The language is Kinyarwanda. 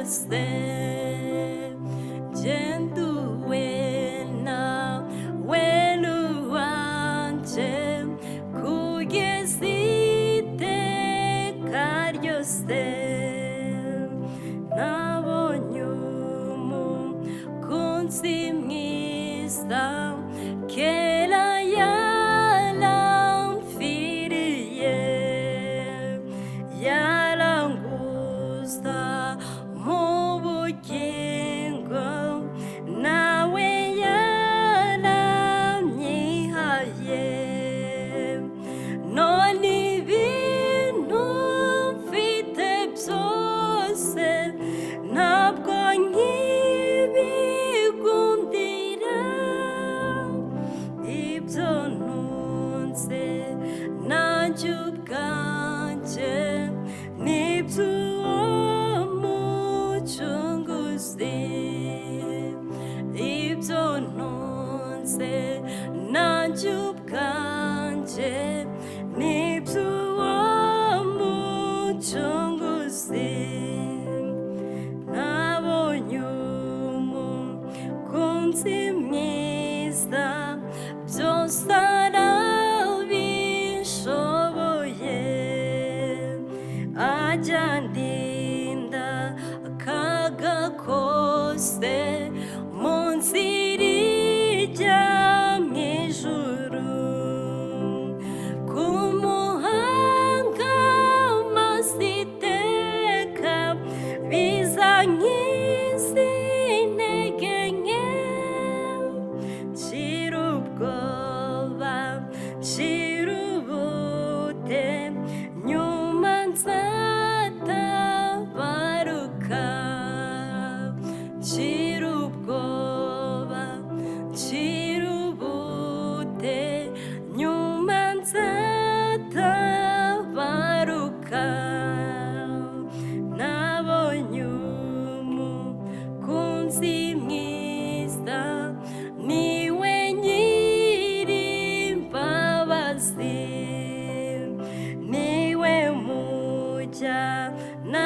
byose genduwe nawe n'uwanje kugeza iteka ryose nabonye umukunzi mwiza kera yaramfiriye yaranguza mu bugingo nawe yaramyihaye none ibintu mfite byose ntabwo nkibigundira ibyo ntunze nanjye ubwanjye n'iby'uwo mucunguzi ibyo ntunze nanjye ubwanjye n'iby'uwo mucunguzi nabonye umukunzi mwiza byose arabishoboye ajya andinda akaga kose mu nzira ijya mu ijuru ku muhanga maze iteka biza nk'izi intege nke nshira ubwoba nshira ubute nyuma nzatabaruka nshira ubwoba nshira ubute nyuma nzatabaruka nabonye umukunzi mwiza niwe nyir'imbabazi niwe mujyana